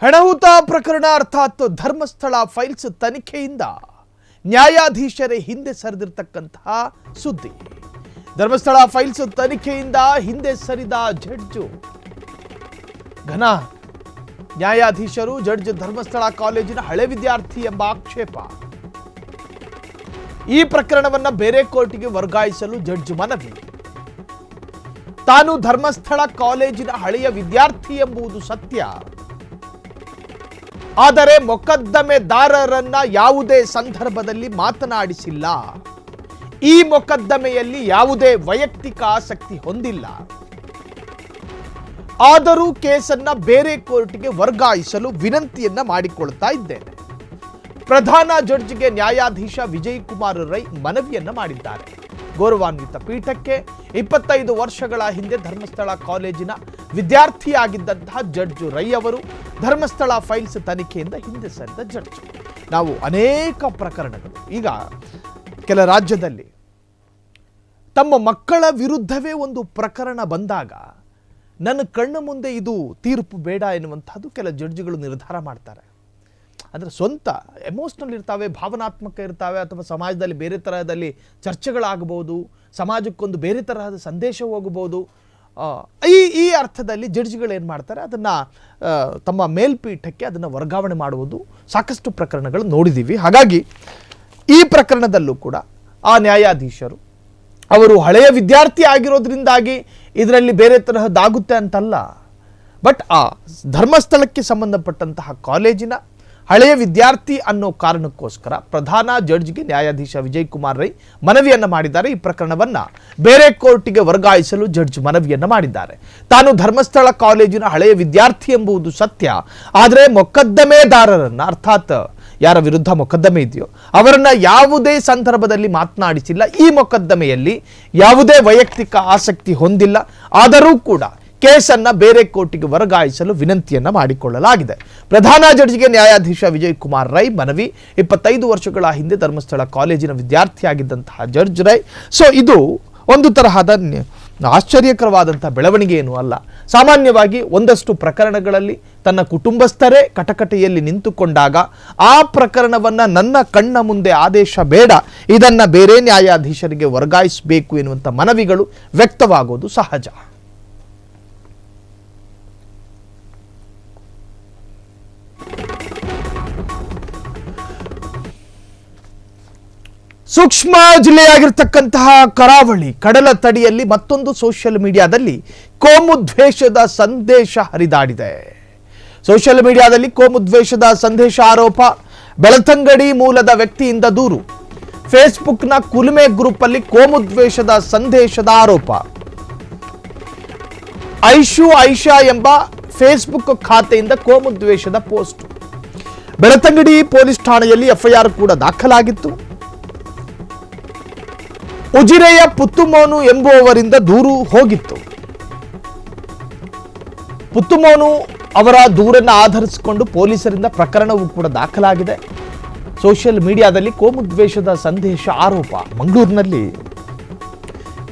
ಹಣಹುತ ಪ್ರಕರಣ ಅರ್ಥಾತ್ ಧರ್ಮಸ್ಥಳ ಫೈಲ್ಸ್ ತನಿಖೆಯಿಂದ ನ್ಯಾಯಾಧೀಶರೇ ಹಿಂದೆ ಸರಿದಿರತಕ್ಕಂತಹ ಸುದ್ದಿ. ಧರ್ಮಸ್ಥಳ ಫೈಲ್ಸ್ ತನಿಖೆಯಿಂದ ಹಿಂದೆ ಸರಿದ ಜಡ್ಜು ಘನ ನ್ಯಾಯಾಧೀಶರು ಜಡ್ಜ್ ಧರ್ಮಸ್ಥಳ ಕಾಲೇಜಿನ ಹಳೆ ವಿದ್ಯಾರ್ಥಿ ಎಂಬ ಆಕ್ಷೇಪ. ಈ ಪ್ರಕರಣವನ್ನ ಬೇರೆ ಕೋರ್ಟಿಗೆ ವರ್ಗಾಯಿಸಲು ಜಡ್ಜ್ ಮನವಿ. ತಾನು ಧರ್ಮಸ್ಥಳ ಕಾಲೇಜಿನ ಹಳೆಯ ವಿದ್ಯಾರ್ಥಿ ಎಂಬುದು ಸತ್ಯ, ಆದರೆ ಮೊಕದ್ದಮೆದಾರರನ್ನ ಯಾವುದೇ ಸಂದರ್ಭದಲ್ಲಿ ಮಾತನಾಡಿಸಿಲ್ಲ. ಈ ಮೊಕದ್ದಮೆಯಲ್ಲಿ ಯಾವುದೇ ವೈಯಕ್ತಿಕ ಆಸಕ್ತಿ ಹೊಂದಿಲ್ಲ. ಆದರೂ ಕೇಸನ್ನ ಬೇರೆ ಕೋರ್ಟ್ಗೆ ವರ್ಗಾಯಿಸಲು ವಿನಂತಿಯನ್ನ ಮಾಡಿಕೊಳ್ತಾ ಇದ್ದೇನೆ. ಪ್ರಧಾನ ಜಡ್ಜ್ಗೆ ನ್ಯಾಯಾಧೀಶ ವಿಜಯ್ ಕುಮಾರ್ ರೈ ಮನವಿಯನ್ನ ಮಾಡಿದ್ದಾರೆ. ಗೌರವಾನ್ವಿತ ಪೀಠಕ್ಕೆ 25 ವರ್ಷಗಳ ಹಿಂದೆ ಧರ್ಮಸ್ಥಳ ಕಾಲೇಜಿನ ವಿದ್ಯಾರ್ಥಿಯಾಗಿದ್ದಂತಹ ಜಡ್ಜ್ ರೈ ಅವರು ಧರ್ಮಸ್ಥಳ ಫೈಲ್ಸ್ ತನಿಖೆಯಿಂದ ಹಿಂದೆ ಸರಿದ ಜಡ್ಜ್. ನಾವು ಅನೇಕ ಪ್ರಕರಣಗಳು ಈಗ ಕೆಲ ರಾಜ್ಯದಲ್ಲಿ ತಮ್ಮ ಮಕ್ಕಳ ವಿರುದ್ಧವೇ ಒಂದು ಪ್ರಕರಣ ಬಂದಾಗ ನನ್ನ ಕಣ್ಣು ಮುಂದೆ ಇದು ತೀರ್ಪು ಬೇಡ ಎನ್ನುವಂಥದ್ದು ಕೆಲ ಜಡ್ಜ್ಗಳು ನಿರ್ಧಾರ ಮಾಡ್ತಾರೆ. ಅಂದರೆ ಸ್ವಂತ ಎಮೋಷ್ನಲ್ ಇರ್ತಾವೆ, ಭಾವನಾತ್ಮಕ ಇರ್ತಾವೆ, ಅಥವಾ ಸಮಾಜದಲ್ಲಿ ಬೇರೆ ತರಹದಲ್ಲಿ ಚರ್ಚೆಗಳಾಗಬಹುದು, ಸಮಾಜಕ್ಕೊಂದು ಬೇರೆ ತರಹದ ಸಂದೇಶ ಹೋಗಬಹುದು. ಈ ಅರ್ಥದಲ್ಲಿ ಜಡ್ಜ್ಗಳು ಏನು ಮಾಡ್ತಾರೆ, ಅದನ್ನು ತಮ್ಮ ಮೇಲ್ಪೀಠಕ್ಕೆ ಅದನ್ನು ವರ್ಗಾವಣೆ ಮಾಡುವುದು ಸಾಕಷ್ಟು ಪ್ರಕರಣಗಳು ನೋಡಿದ್ದೀವಿ. ಹಾಗಾಗಿ ಈ ಪ್ರಕರಣದಲ್ಲೂ ಕೂಡ ಆ ನ್ಯಾಯಾಧೀಶರು ಅವರು ಹಳೆಯ ವಿದ್ಯಾರ್ಥಿ ಆಗಿರೋದ್ರಿಂದಾಗಿ ಇದರಲ್ಲಿ ಬೇರೆ ತರಹದ್ದಾಗುತ್ತೆ ಅಂತಲ್ಲ, ಬಟ್ ಆ ಧರ್ಮಸ್ಥಳಕ್ಕೆ ಸಂಬಂಧಪಟ್ಟಂತಹ ಕಾಲೇಜಿನ ಹಳೆಯ ವಿದ್ಯಾರ್ಥಿ ಅನ್ನೋ ಕಾರಣಕ್ಕೋಸ್ಕರ ಪ್ರಧಾನ ಜಡ್ಜ್ಗೆ ನ್ಯಾಯಾಧೀಶ ವಿಜಯ್ ಕುಮಾರ್ ರೈ ಮನವಿಯನ್ನು ಮಾಡಿದ್ದಾರೆ. ಈ ಪ್ರಕರಣವನ್ನು ಬೇರೆ ಕೋರ್ಟಿಗೆ ವರ್ಗಾಯಿಸಲು ಜಡ್ಜ್ ಮನವಿಯನ್ನು ಮಾಡಿದ್ದಾರೆ. ತಾನು ಧರ್ಮಸ್ಥಳ ಕಾಲೇಜಿನ ಹಳೆಯ ವಿದ್ಯಾರ್ಥಿ ಎಂಬುದು ಸತ್ಯ, ಆದರೆ ಮೊಕದ್ದಮೆದಾರರನ್ನ ಅರ್ಥಾತ್ ಯಾರ ವಿರುದ್ಧ ಮೊಕದ್ದಮೆ ಇದೆಯೋ ಅವರನ್ನ ಯಾವುದೇ ಸಂದರ್ಭದಲ್ಲಿ ಮಾತನಾಡಿಸಿಲ್ಲ. ಈ ಮೊಕದ್ದಮೆಯಲ್ಲಿ ಯಾವುದೇ ವೈಯಕ್ತಿಕ ಆಸಕ್ತಿ ಹೊಂದಿಲ್ಲ. ಆದರೂ ಕೂಡ ಕೇಸನ್ನ ಬೇರೆ ಕೋರ್ಟಿಗೆ ವರ್ಗಾಯಿಸಲು ವಿನಂತಿಯನ್ನ ಮಾಡಿಕೊಳ್ಳಲಾಗಿದೆ. ಪ್ರಧಾನ ಜಡ್ಜ್ಗೆ ನ್ಯಾಯಾಧೀಶ ವಿಜಯ್ ಕುಮಾರ್ ರೈ ಮನವಿ. 25 ವರ್ಷಗಳ ಹಿಂದೆ ಧರ್ಮಸ್ಥಳ ಕಾಲೇಜಿನ ವಿದ್ಯಾರ್ಥಿಯಾಗಿದ್ದಂತಹ ಜಡ್ಜ್ ರೈ. ಸೊ ಇದು ಒಂದು ತರಹದ ಆಶ್ಚರ್ಯಕರವಾದಂತಹ ಬೆಳವಣಿಗೆ ಏನೂ ಅಲ್ಲ. ಸಾಮಾನ್ಯವಾಗಿ ಒಂದಷ್ಟು ಪ್ರಕರಣಗಳಲ್ಲಿ ತನ್ನ ಕುಟುಂಬಸ್ಥರೇ ಕಟಕಟೆಯಲ್ಲಿ ನಿಂತುಕೊಂಡಾಗ ಆ ಪ್ರಕರಣವನ್ನು ನನ್ನ ಕಣ್ಣ ಮುಂದೆ ಆದೇಶ ಬೇಡ, ಇದನ್ನು ಬೇರೆ ನ್ಯಾಯಾಧೀಶರಿಗೆ ವರ್ಗಾಯಿಸಬೇಕು ಎನ್ನುವಂಥ ಮನವಿಗಳು ವ್ಯಕ್ತವಾಗೋದು ಸಹಜ. ಸೂಕ್ಷ್ಮ ಜಿಲ್ಲೆಯಾಗಿರ್ತಕ್ಕಂತಹ ಕರಾವಳಿ ಕಡಲ ತಡಿಯಲ್ಲಿ ಮತ್ತೊಂದು ಸೋಷಿಯಲ್ ಮೀಡಿಯಾದಲ್ಲಿ ಕೋಮುದ್ವೇಷದ ಸಂದೇಶ ಹರಿದಾಡಿದೆ. ಸೋಷಿಯಲ್ ಮೀಡಿಯಾದಲ್ಲಿ ಕೋಮುದ್ವೇಷದ ಸಂದೇಶ ಆರೋಪ. ಬೆಳತಂಗಡಿ ಮೂಲದ ವ್ಯಕ್ತಿಯಿಂದ ದೂರು. ಫೇಸ್ಬುಕ್ನ ಕುಲುಮೆ ಗ್ರೂಪ್ ಅಲ್ಲಿ ಕೋಮುದ್ವೇಷದ ಸಂದೇಶದ ಆರೋಪ. ಐಶಾ ಎಂಬ ಫೇಸ್ಬುಕ್ ಖಾತೆಯಿಂದ ಕೋಮುದ್ವೇಷದ ಪೋಸ್ಟ್. ಬೆಳತಂಗಡಿ ಪೊಲೀಸ್ ಠಾಣೆಯಲ್ಲಿ ಎಫ್ಐಆರ್ ಕೂಡ ದಾಖಲಾಗಿತ್ತು. ಉಜಿರೆಯ ಪುತ್ತುಮೋನು ಎಂಬುವವರಿಂದ ದೂರು ಹೋಗಿತ್ತು. ಪುತ್ತುಮೋನು ಅವರ ದೂರನ್ನು ಆಧರಿಸಿಕೊಂಡು ಪೊಲೀಸರಿಂದ ಪ್ರಕರಣವೂ ಕೂಡ ದಾಖಲಾಗಿದೆ. ಸೋಷಿಯಲ್ ಮೀಡಿಯಾದಲ್ಲಿ ಕೋಮುದ್ವೇಷದ ಸಂದೇಶ ಆರೋಪ. ಮಂಗಳೂರಿನಲ್ಲಿ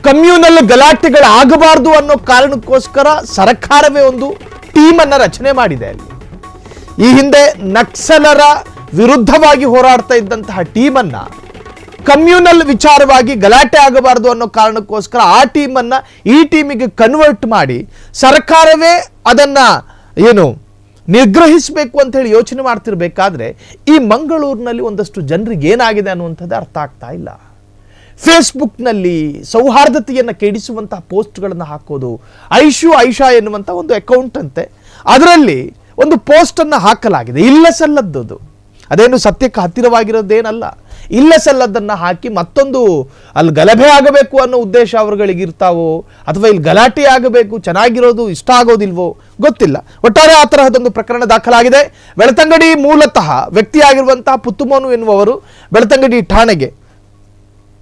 ಕಮ್ಯೂನಲ್ ಗಲಾಟೆಗಳಾಗಬಾರದು ಅನ್ನೋ ಕಾರಣಕ್ಕೋಸ್ಕರ ಸರ್ಕಾರವೇ ಒಂದು ಟೀಮ್ ಅನ್ನ ರಚನೆ ಮಾಡಿದೆ. ಅಲ್ಲಿ ಈ ಹಿಂದೆ ನಕ್ಸಲರ ವಿರುದ್ಧವಾಗಿ ಹೋರಾಡ್ತಾ ಇದ್ದಂತಹ ಟೀಮ್ ಅನ್ನ ಕಮ್ಯೂನಲ್ ವಿಚಾರವಾಗಿ ಗಲಾಟೆ ಆಗಬಾರದು ಅನ್ನೋ ಕಾರಣಕ್ಕೋಸ್ಕರ ಆ ಟೀಮನ್ನ ಈ ಟೀಮಿಗೆ ಕನ್ವರ್ಟ್ ಮಾಡಿ ಸರ್ಕಾರವೇ ಅದನ್ನ ನಿಗ್ರಹಿಸಬೇಕು ಅಂತ ಹೇಳಿ ಯೋಚನೆ ಮಾಡ್ತಿರ್ಬೇಕಾದ್ರೆ ಈ ಮಂಗಳೂರಿನಲ್ಲಿ ಒಂದಷ್ಟು ಜನರಿಗೆ ಏನಾಗಿದೆ ಅನ್ನುವಂಥದ್ದು ಅರ್ಥ ಆಗ್ತಾ ಇಲ್ಲ. ಫೇಸ್ಬುಕ್ನಲ್ಲಿ ಸೌಹಾರ್ದತೆಯನ್ನು ಕೆಡಿಸುವಂತಹ ಪೋಸ್ಟ್ಗಳನ್ನು ಹಾಕೋದು. ಐಶಾ ಎನ್ನುವಂಥ ಒಂದು ಅಕೌಂಟ್ ಅಂತೆ, ಅದರಲ್ಲಿ ಒಂದು ಪೋಸ್ಟನ್ನು ಹಾಕಲಾಗಿದೆ. ಇಲ್ಲ ಸಲ್ಲದ್ದು, ಅದೇನು ಸತ್ಯಕ್ಕೆ ಹತ್ತಿರವಾಗಿರೋದೇನಲ್ಲ. ಇಲ್ಲ ಸಲ್ಲದನ್ನು ಹಾಕಿ ಮತ್ತೊಂದು ಅಲ್ಲಿ ಗಲಭೆ ಆಗಬೇಕು ಅನ್ನೋ ಉದ್ದೇಶ ಅವರುಗಳಿಗಿರ್ತಾವೋ ಅಥವಾ ಇಲ್ಲಿ ಗಲಾಟೆ ಆಗಬೇಕು, ಚೆನ್ನಾಗಿರೋದು ಇಷ್ಟ ಆಗೋದಿಲ್ವೋ ಗೊತ್ತಿಲ್ಲ. ಒಟ್ಟಾರೆ ಆ ತರಹದೊಂದು ಪ್ರಕರಣ ದಾಖಲಾಗಿದೆ. ಬೆಳತಂಗಡಿ ಮೂಲತಃ ವ್ಯಕ್ತಿಯಾಗಿರುವಂತಹ ಪುತ್ತುಮೋನು ಎನ್ನುವವರು ಬೆಳತಂಗಡಿ ಠಾಣೆಗೆ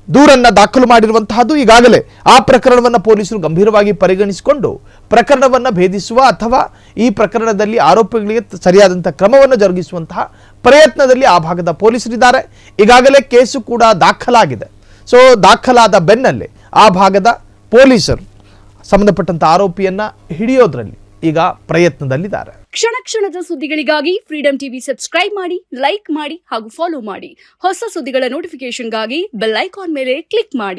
ದೂರನ್ನು ದಾಖಲು ಮಾಡಿರುವಂತಹದ್ದು. ಈಗಾಗಲೇ ಆ ಪ್ರಕರಣವನ್ನು ಪೊಲೀಸರು ಗಂಭೀರವಾಗಿ ಪರಿಗಣಿಸಿಕೊಂಡು ಪ್ರಕರಣವನ್ನು ಭೇದಿಸುವ ಅಥವಾ ಈ ಪ್ರಕರಣದಲ್ಲಿ ಆರೋಪಿಗಳಿಗೆ ಸರಿಯಾದಂತಹ ಕ್ರಮವನ್ನು ಜರುಗಿಸುವಂತಹ ಪ್ರಯತ್ನದಲ್ಲಿ ಆ ಭಾಗದ ಪೊಲೀಸರಿದ್ದಾರೆ. ಈಗಾಗಲೇ ಕೇಸು ಕೂಡ ದಾಖಲಾಗಿದೆ. ಸೊ ದಾಖಲಾದ ಬೆನ್ನಲ್ಲೇ ಆ ಭಾಗದ ಪೊಲೀಸರು ಸಂಬಂಧಪಟ್ಟಂತ ಆರೋಪಿಯನ್ನ ಹಿಡಿಯೋದ್ರಲ್ಲಿ ಈಗ ಪ್ರಯತ್ನದಲ್ಲಿದ್ದಾರೆ. ಕ್ಷಣ ಕ್ಷಣದ ಸುದ್ದಿಗಳಿಗಾಗಿ ಫ್ರೀಡಂ ಟಿವಿ ಸಬ್ಸ್ಕ್ರೈಬ್ ಮಾಡಿ, ಲೈಕ್ ಮಾಡಿ ಹಾಗೂ ಫಾಲೋ ಮಾಡಿ. ಹೊಸ ಸುದ್ದಿಗಳ ನೋಟಿಫಿಕೇಶನ್ಗಾಗಿ ಬೆಲ್ ಐಕಾನ್ ಮೇಲೆ ಕ್ಲಿಕ್ ಮಾಡಿ.